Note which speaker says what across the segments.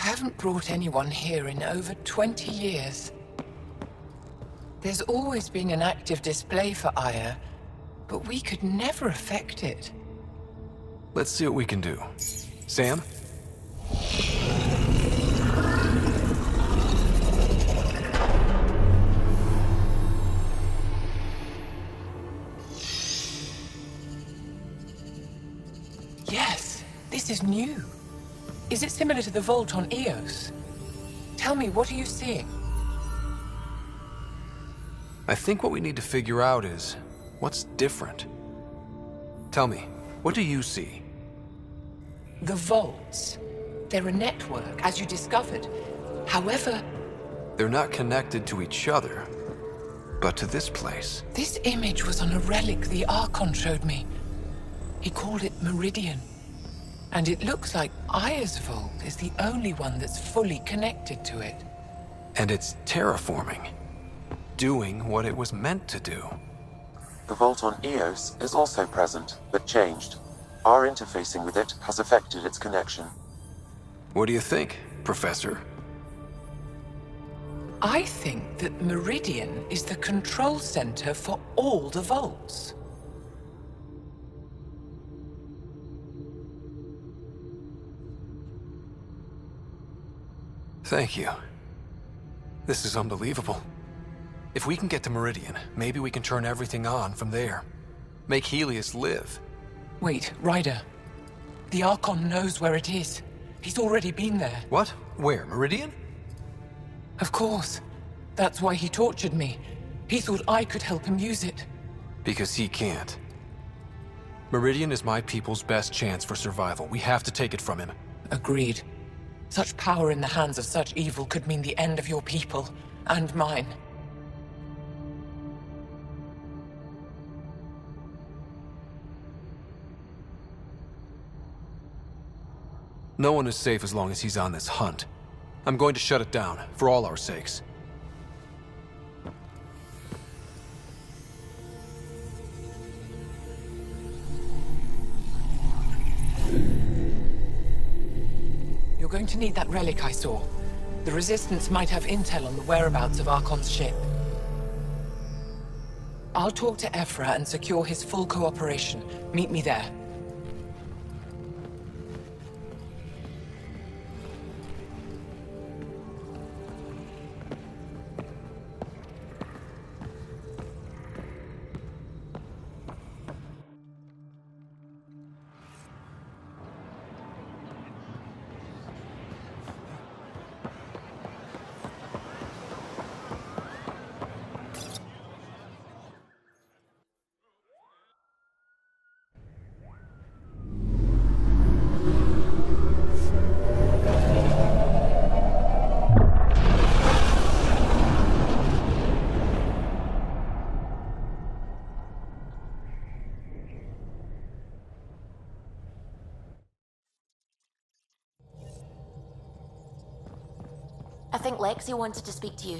Speaker 1: haven't brought anyone here in over 20 years. There's always been an active display for Aya, but we could never affect it.
Speaker 2: Let's see what we can do. Sam?
Speaker 1: Yes, this is new. Is it similar to the vault on Eos? Tell me, what are you seeing?
Speaker 2: I think what we need to figure out is what's different. Tell me, what do you see?
Speaker 1: The vaults. They're a network, as you discovered. However,
Speaker 2: They're not connected to each other, but to this place.
Speaker 1: this image was on a relic the Archon showed me. He called it Meridian. And it looks like Aya's vault is the only one that's fully connected to it.
Speaker 2: And it's terraforming. Doing what it was meant to do.
Speaker 3: The vault on Eos is also present, but changed. Our interfacing with it has affected its connection.
Speaker 2: What do you think, Professor?
Speaker 1: I think that Meridian is the control center for all the vaults.
Speaker 2: Thank you. This is unbelievable. If we can get to Meridian, maybe we can turn everything on from there. Make Helios live.
Speaker 1: Wait, Ryder. The Archon knows where it is. He's already been there.
Speaker 2: What? Where? Meridian?
Speaker 1: Of course. That's why he tortured me. He thought I could help him use it.
Speaker 2: Because he can't. Meridian is my people's best chance for survival. We have to take it from him.
Speaker 1: Agreed. Such power in the hands of such evil could mean the end of your people, and mine.
Speaker 2: No one is safe as long as he's on this hunt. I'm going to shut it down, for all our sakes.
Speaker 1: You're going to need that relic I saw. The Resistance might have intel on the whereabouts of Archon's ship. I'll talk to Ephra and secure his full cooperation. Meet me there.
Speaker 4: I think Lexi wanted to speak to you.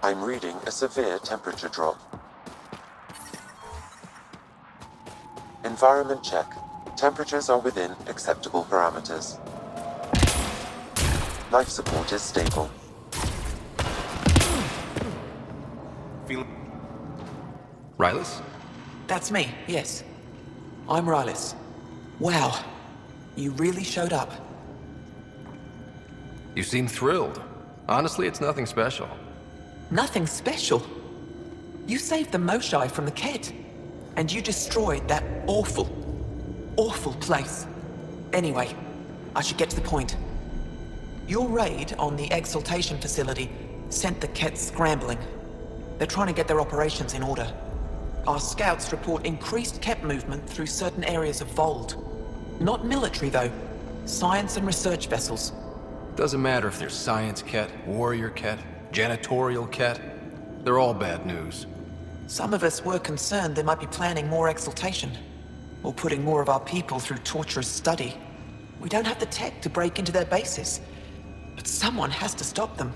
Speaker 3: I'm reading a severe temperature drop. Environment check. Temperatures are within acceptable parameters. Life support is stable.
Speaker 2: Rylus?
Speaker 1: That's me, yes. I'm Rylus. Wow. You really showed up.
Speaker 2: You seem thrilled. Honestly, it's nothing special.
Speaker 1: Nothing special. You saved the Moshai from the Kett. And you destroyed that awful, awful place. Anyway, I should get to the point. Your raid on the exaltation facility sent the Kett scrambling. They're trying to get their operations in order. Our scouts report increased Kett movement through certain areas of Vold. Not military, though. Science and research vessels.
Speaker 2: Doesn't matter if they're science Kett, warrior Kett, janitorial Kett. They're all bad news.
Speaker 1: Some of us were concerned they might be planning more exaltation, or putting more of our people through torturous study. We don't have the tech to break into their bases, but someone has to stop them.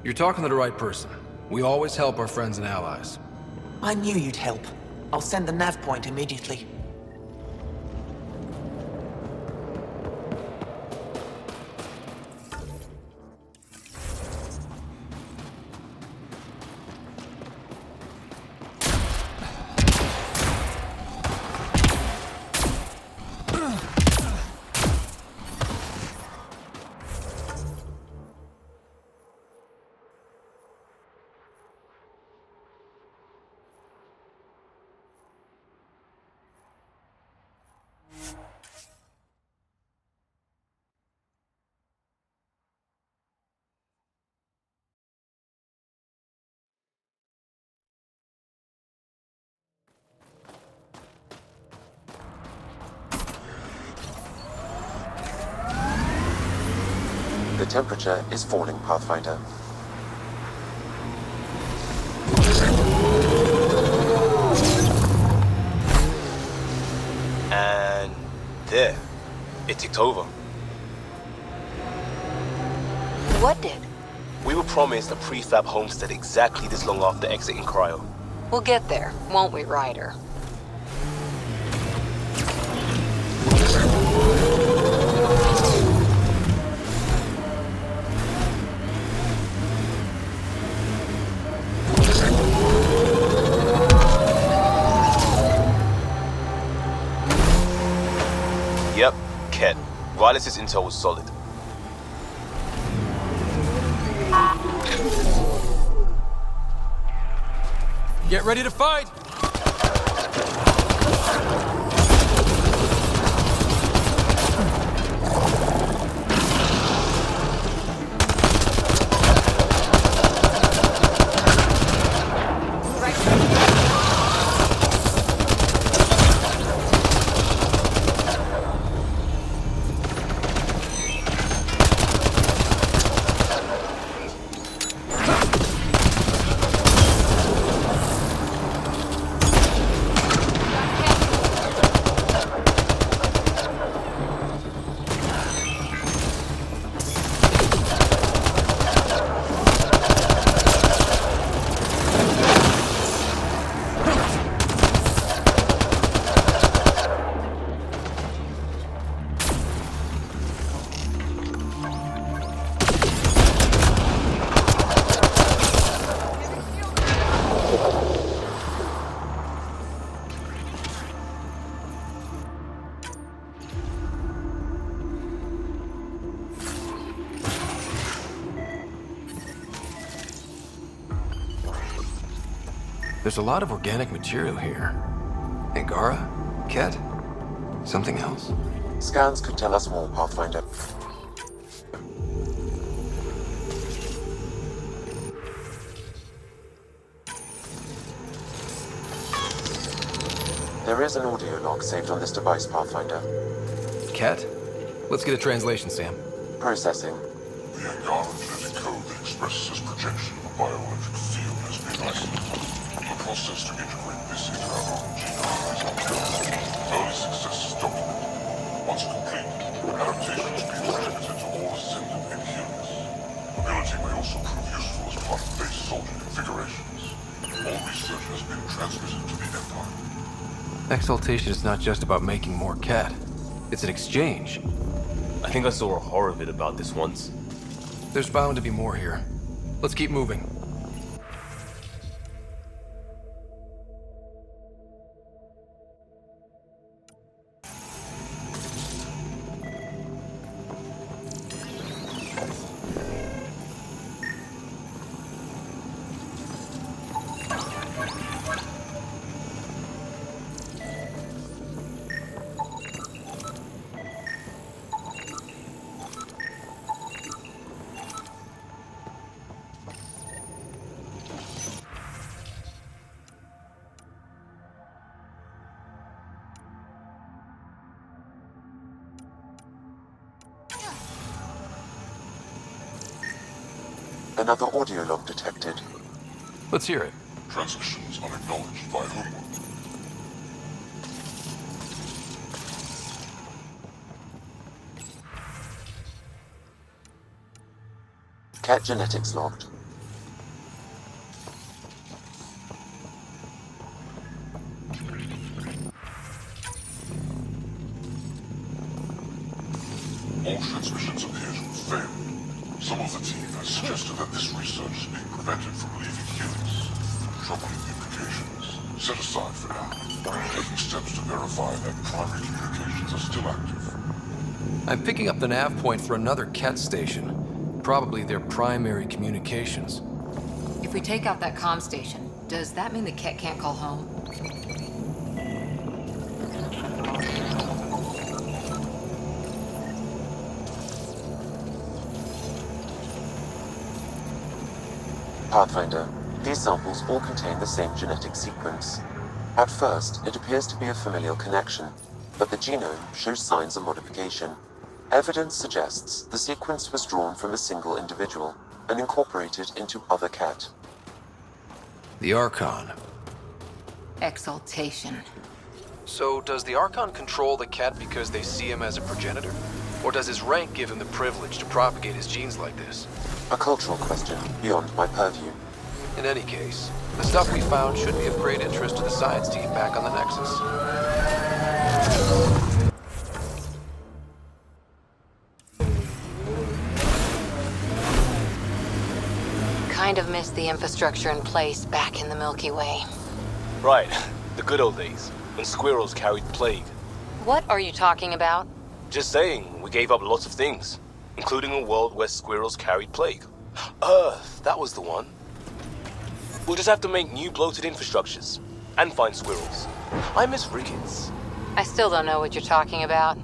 Speaker 2: You're talking to the right person. We always help our friends and allies.
Speaker 1: I knew you'd help. I'll send the nav point immediately.
Speaker 3: The temperature is falling, Pathfinder.
Speaker 5: And there, it ticked over.
Speaker 4: What did?
Speaker 5: We were promised a prefab homestead exactly this long after exiting cryo.
Speaker 4: We'll get there, won't we, Ryder?
Speaker 5: Yep, Kett. Rylus' intel was solid.
Speaker 2: Get ready to fight! There's a lot of organic material here. Angara? Kett? Something else?
Speaker 3: Scans could tell us more, Pathfinder. There is an audio log saved on this device, Pathfinder.
Speaker 2: Kett? Let's get a translation, Sam.
Speaker 3: Processing.
Speaker 6: The Angara genetic code that expresses this projection of a bioelectric field has been isolated. The process to integrate this into our own genome is ongoing. Early success is documented. Once complete, adaptations can be attributed to all ascendant and humans. Ability may also prove useful as part of base soldier configurations. All research has been transmitted to the Empire.
Speaker 2: Exaltation is not just about making more Kett. It's an exchange.
Speaker 5: I think I saw a horror vid about this once.
Speaker 2: There's bound to be more here. Let's keep moving.
Speaker 3: Another audio log detected.
Speaker 2: Let's hear it.
Speaker 6: Transmissions unacknowledged by Homeworld.
Speaker 3: Kett genetics logged.
Speaker 6: All transmissions appear to have failed. Some of the team has suggested that this research is being prevented from leaving humans. Troubling implications. Set aside for now. We're taking steps to verify that primary communications are still active.
Speaker 2: I'm picking up the nav point for another Kett station. Probably their primary communications.
Speaker 4: If we take out that comm station, does that mean the Kett can't call home?
Speaker 3: Pathfinder, these samples all contain the same genetic sequence. At first, it appears to be a familial connection, but the genome shows signs of modification. Evidence suggests the sequence was drawn from a single individual and incorporated into other Kett.
Speaker 2: The Archon.
Speaker 4: Exaltation.
Speaker 2: So, does the Archon control the Kett because they see him as a progenitor? Or does his rank give him the privilege to propagate his genes like this?
Speaker 3: A cultural question beyond my purview.
Speaker 2: In any case, the stuff we found should be of great interest to the science team back on the Nexus.
Speaker 4: Kind of missed the infrastructure in place back in the Milky Way.
Speaker 5: Right, the good old days, when squirrels carried plague.
Speaker 4: What are you talking about?
Speaker 5: Just saying, we gave up lots of things, including a world where squirrels carried plague. Earth, that was the one. We'll just have to make new bloated infrastructures, and find squirrels. I miss Ricketts.
Speaker 4: I still don't know what you're talking about.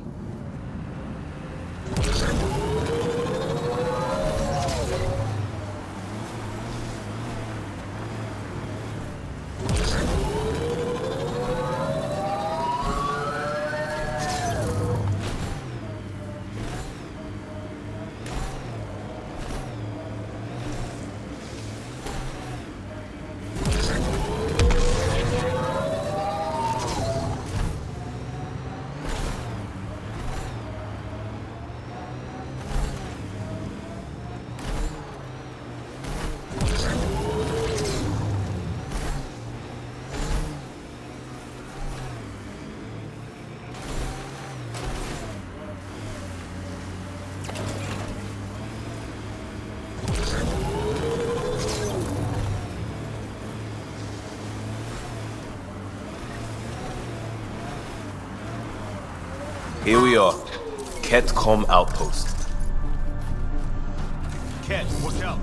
Speaker 5: Here we are, Kettcom Outpost.
Speaker 7: Kett, watch out!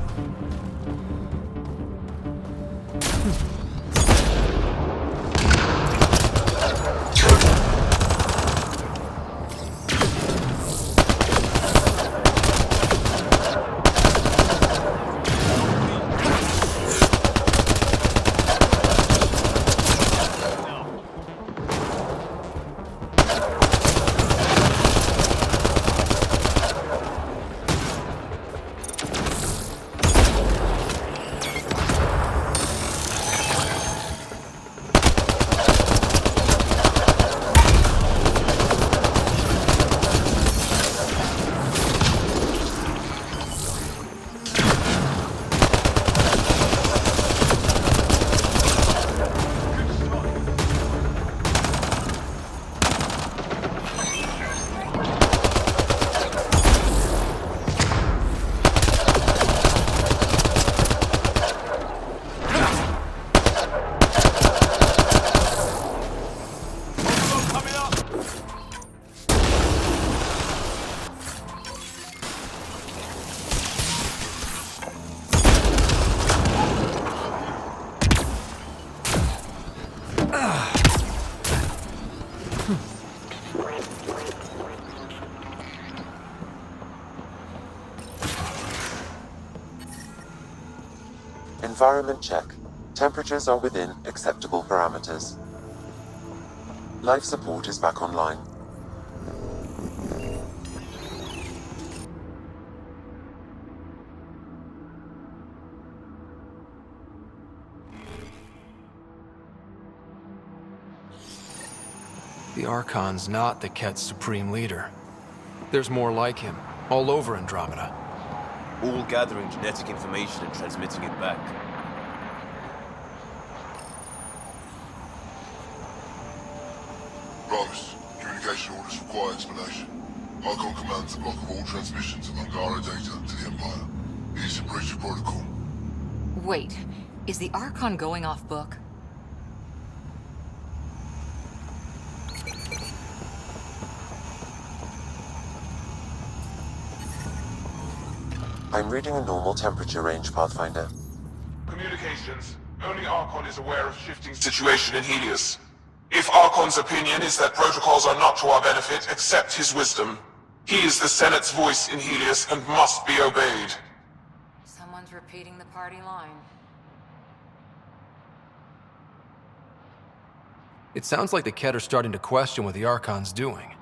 Speaker 3: Environment check. Temperatures are within acceptable parameters. Life support is back online.
Speaker 2: The Archon's not the Kett's supreme leader. There's more like him, all over Andromeda.
Speaker 5: All gathering genetic information and transmitting it back.
Speaker 6: Rose, communication orders require explanation. Archon commands a block of all transmissions of Angara data to the Empire. It is in breach of protocol.
Speaker 7: Wait, is the Archon going off book?
Speaker 3: I'm reading a normal temperature range, Pathfinder.
Speaker 6: Communications. Only Archon is aware of shifting situation in Helios. If Archon's opinion is that protocols are not to our benefit, accept his wisdom. He is the Senate's voice in Helios and must be obeyed.
Speaker 8: Someone's repeating the party line.
Speaker 2: It sounds like the Kett are starting to question what the Archon's doing.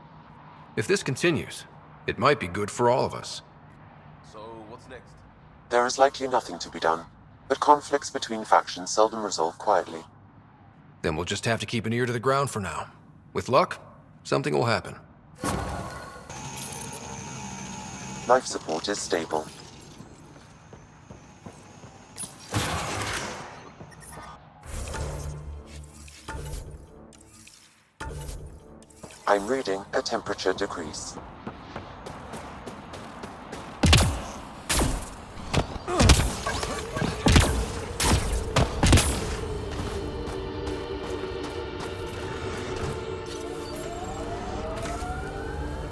Speaker 2: If this continues, it might be good for all of us.
Speaker 5: So, what's next?
Speaker 3: There is likely nothing to be done, but conflicts between factions seldom resolve quietly.
Speaker 2: Then we'll just have to keep an ear to the ground for now. With luck, something will happen.
Speaker 3: Life support is stable. I'm reading a temperature decrease.